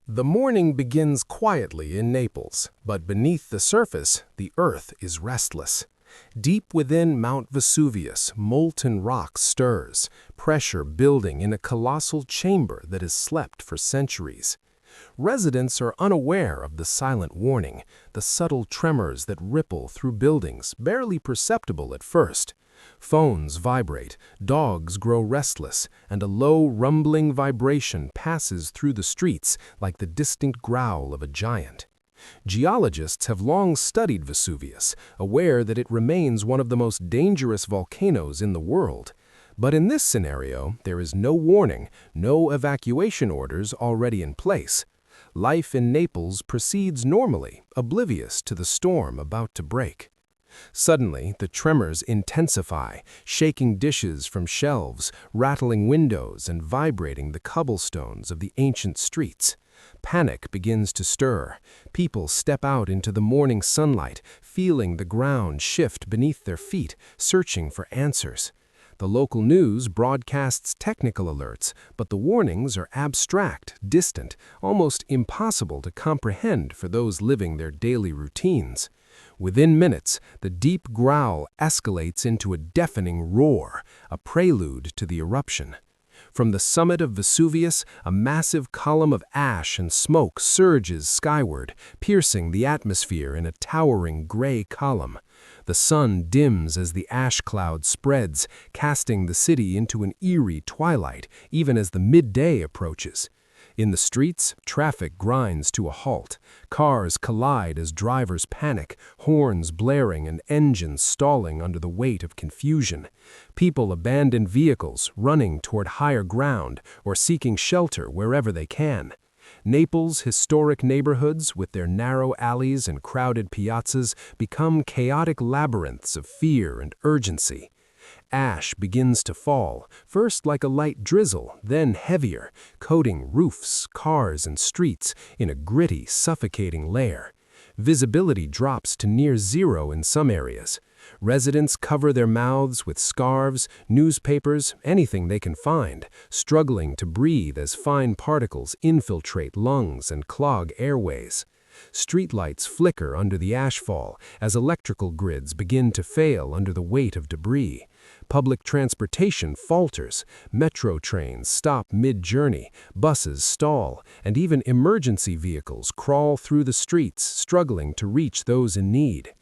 The morning begins quietly in Naples, but beneath the surface, the earth is restless. Deep within Mount Vesuvius, molten rock stirs, pressure building in a colossal chamber that has slept for centuries. Residents are unaware of the silent warning, the subtle tremors that ripple through buildings, barely perceptible at first. Phones vibrate, dogs grow restless, and a low, rumbling vibration passes through the streets like the distant growl of a giant. Geologists have long studied Vesuvius, aware that it remains one of the most dangerous volcanoes in the world. But in this scenario, there is no warning, no evacuation orders already in place. Life in Naples proceeds normally, oblivious to the storm about to break. Suddenly, the tremors intensify, shaking dishes from shelves, rattling windows, and vibrating the cobblestones of the ancient streets. Panic begins to stir. People step out into the morning sunlight, feeling the ground shift beneath their feet, searching for answers. The local news broadcasts technical alerts, but the warnings are abstract, distant, almost impossible to comprehend for those living their daily routines. Within minutes, the deep growl escalates into a deafening roar, a prelude to the eruption. From the summit of Vesuvius, a massive column of ash and smoke surges skyward, piercing the atmosphere in a towering gray column. The sun dims as the ash cloud spreads, casting the city into an eerie twilight, even as the midday approaches. In the streets, traffic grinds to a halt. Cars collide as drivers panic, horns blaring and engines stalling under the weight of confusion. People abandon vehicles, running toward higher ground or seeking shelter wherever they can. Naples' historic neighborhoods, with their narrow alleys and crowded piazzas, become chaotic labyrinths of fear and urgency. Ash begins to fall, first like a light drizzle, then heavier, coating roofs, cars, and streets in a gritty, suffocating layer. Visibility drops to near zero in some areas. Residents cover their mouths with scarves, newspapers, anything they can find, struggling to breathe as fine particles infiltrate lungs and clog airways. Streetlights flicker under the ashfall as electrical grids begin to fail under the weight of debris. Public transportation falters, metro trains stop mid-journey, buses stall, and even emergency vehicles crawl through the streets, struggling to reach those in need.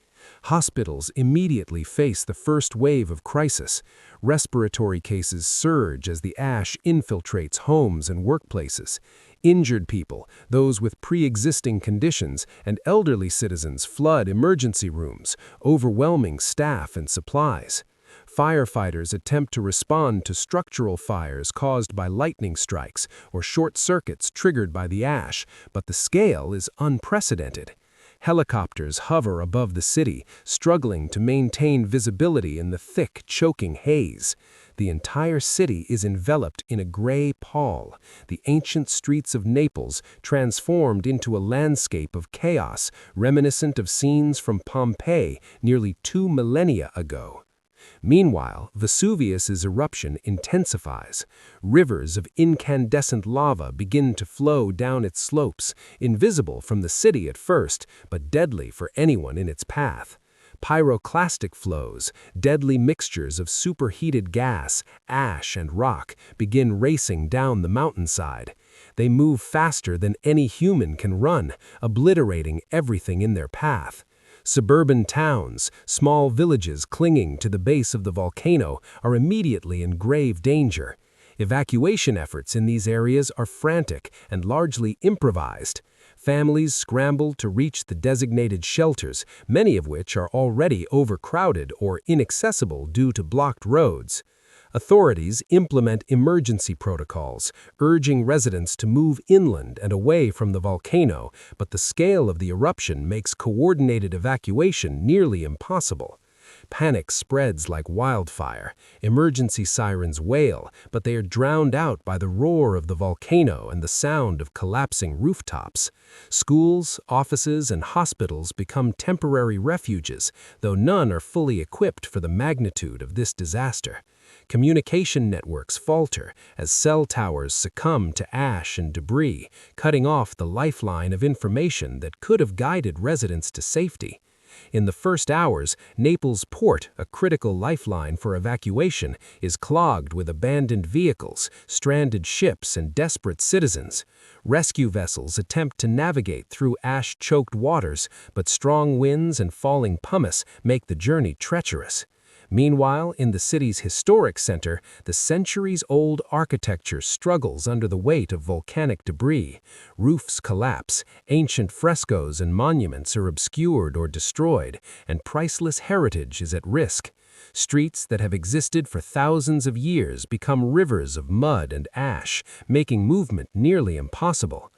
Hospitals immediately face the first wave of crisis. Respiratory cases surge as the ash infiltrates homes and workplaces. Injured people, those with pre-existing conditions, and elderly citizens flood emergency rooms, overwhelming staff and supplies. Firefighters attempt to respond to structural fires caused by lightning strikes or short circuits triggered by the ash, but the scale is unprecedented. Helicopters hover above the city, struggling to maintain visibility in the thick, choking haze. The entire city is enveloped in a gray pall, the ancient streets of Naples transformed into a landscape of chaos reminiscent of scenes from Pompeii nearly 2 millennia ago. Meanwhile, Vesuvius's eruption intensifies. Rivers of incandescent lava begin to flow down its slopes, invisible from the city at first, but deadly for anyone in its path. Pyroclastic flows, deadly mixtures of superheated gas, ash, and rock, begin racing down the mountainside. They move faster than any human can run, obliterating everything in their path. Suburban towns, small villages clinging to the base of the volcano, are immediately in grave danger. Evacuation efforts in these areas are frantic and largely improvised. Families scramble to reach the designated shelters, many of which are already overcrowded or inaccessible due to blocked roads. Authorities implement emergency protocols, urging residents to move inland and away from the volcano, but the scale of the eruption makes coordinated evacuation nearly impossible. Panic spreads like wildfire. Emergency sirens wail, but they are drowned out by the roar of the volcano and the sound of collapsing rooftops. Schools, offices, and hospitals become temporary refuges, though none are fully equipped for the magnitude of this disaster. Communication networks falter as cell towers succumb to ash and debris, cutting off the lifeline of information that could have guided residents to safety. In the first hours, Naples port, a critical lifeline for evacuation, is clogged with abandoned vehicles, stranded ships, and desperate citizens. Rescue vessels attempt to navigate through ash-choked waters, but strong winds and falling pumice make the journey treacherous. Meanwhile, in the city's historic center, the centuries-old architecture struggles under the weight of volcanic debris. Roofs collapse, ancient frescoes and monuments are obscured or destroyed, and priceless heritage is at risk. Streets that have existed for thousands of years become rivers of mud and ash, making movement nearly impossible.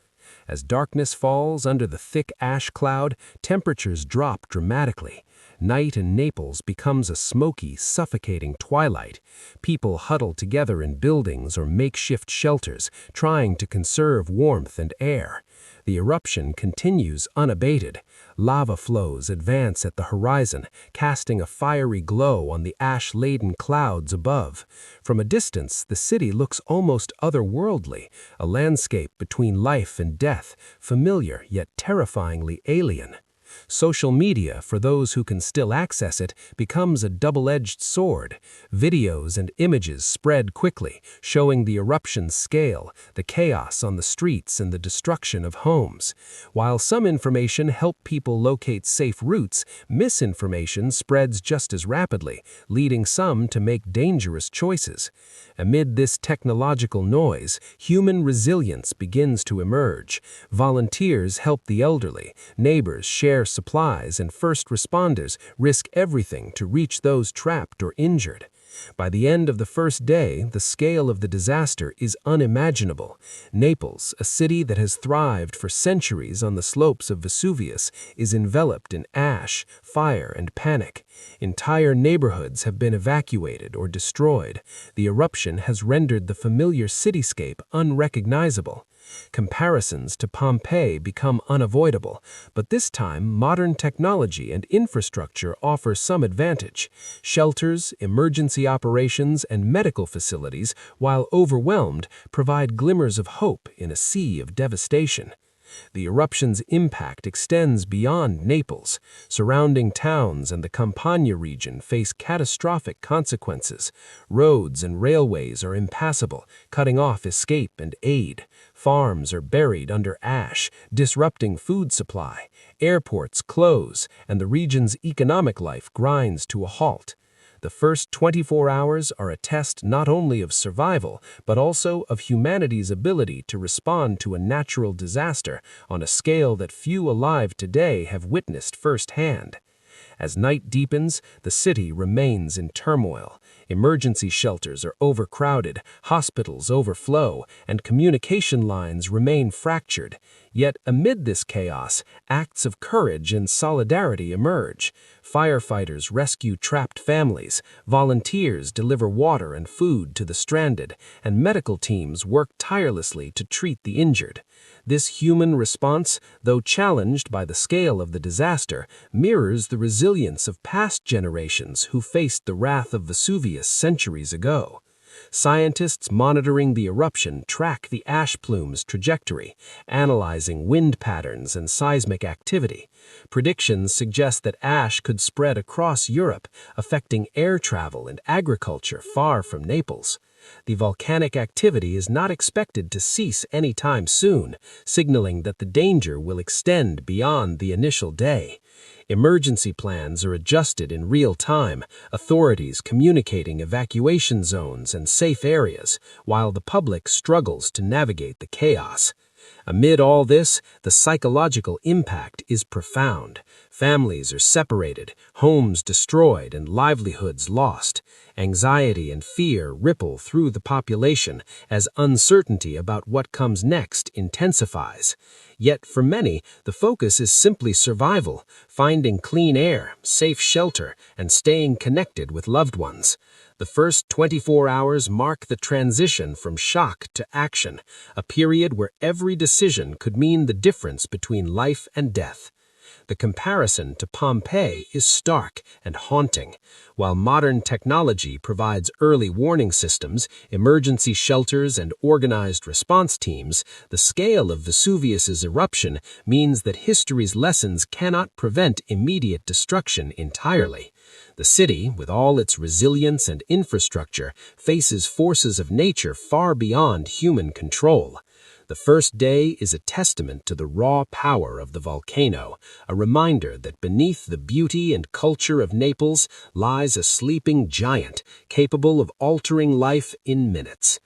As darkness falls under the thick ash cloud, temperatures drop dramatically. Night in Naples becomes a smoky, suffocating twilight. People huddle together in buildings or makeshift shelters, trying to conserve warmth and air. The eruption continues unabated. Lava flows advance at the horizon, casting a fiery glow on the ash-laden clouds above. From a distance, the city looks almost otherworldly, a landscape between life and death, familiar yet terrifyingly alien. Social media, for those who can still access it, becomes a double-edged sword. Videos and images spread quickly, showing the eruption's scale, the chaos on the streets, and the destruction of homes. While some information helps people locate safe routes, misinformation spreads just as rapidly, leading some to make dangerous choices. Amid this technological noise, human resilience begins to emerge. Volunteers help the elderly, neighbors share supplies, and first responders risk everything to reach those trapped or injured. By the end of the first day, the scale of the disaster is unimaginable. Naples, a city that has thrived for centuries on the slopes of Vesuvius, is enveloped in ash, fire, and panic. Entire neighborhoods have been evacuated or destroyed. The eruption has rendered the familiar cityscape unrecognizable. Comparisons to Pompeii become unavoidable, but this time modern technology and infrastructure offer some advantage. Shelters, emergency operations, and medical facilities, while overwhelmed, provide glimmers of hope in a sea of devastation. The eruption's impact extends beyond Naples. Surrounding towns and the Campania region face catastrophic consequences. Roads and railways are impassable, cutting off escape and aid. Farms are buried under ash, disrupting food supply. Airports close, and the region's economic life grinds to a halt. The first 24 hours are a test not only of survival, but also of humanity's ability to respond to a natural disaster on a scale that few alive today have witnessed firsthand. As night deepens, the city remains in turmoil. Emergency shelters are overcrowded, hospitals overflow, and communication lines remain fractured. Yet amid this chaos, acts of courage and solidarity emerge. Firefighters rescue trapped families, volunteers deliver water and food to the stranded, and medical teams work tirelessly to treat the injured. This human response, though challenged by the scale of the disaster, mirrors the resilience of past generations who faced the wrath of Vesuvius centuries ago. Scientists monitoring the eruption track the ash plume's trajectory, analyzing wind patterns and seismic activity. Predictions suggest that ash could spread across Europe, affecting air travel and agriculture far from Naples. The volcanic activity is not expected to cease anytime soon, signaling that the danger will extend beyond the initial day. Emergency plans are adjusted in real time, authorities communicating evacuation zones and safe areas, while the public struggles to navigate the chaos. Amid all this, the psychological impact is profound. Families are separated, homes destroyed, and livelihoods lost. Anxiety and fear ripple through the population as uncertainty about what comes next intensifies. Yet for many, the focus is simply survival, finding clean air, safe shelter, and staying connected with loved ones. The first 24 hours mark the transition from shock to action, a period where every decision could mean the difference between life and death. The comparison to Pompeii is stark and haunting. While modern technology provides early warning systems, emergency shelters, and organized response teams, the scale of Vesuvius's eruption means that history's lessons cannot prevent immediate destruction entirely. The city, with all its resilience and infrastructure, faces forces of nature far beyond human control. The first day is a testament to the raw power of the volcano, a reminder that beneath the beauty and culture of Naples lies a sleeping giant capable of altering life in minutes.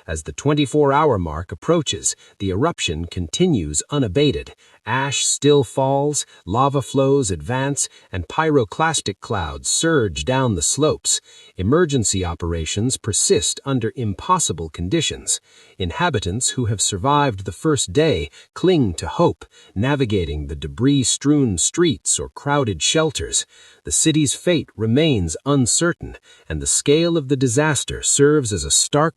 As the 24-hour mark approaches, the eruption continues unabated. Ash still falls, lava flows advance, and pyroclastic clouds surge down the slopes. Emergency operations persist under impossible conditions. Inhabitants who have survived the first day cling to hope, navigating the debris-strewn streets or crowded shelters. The city's fate remains uncertain, and the scale of the disaster serves as a stark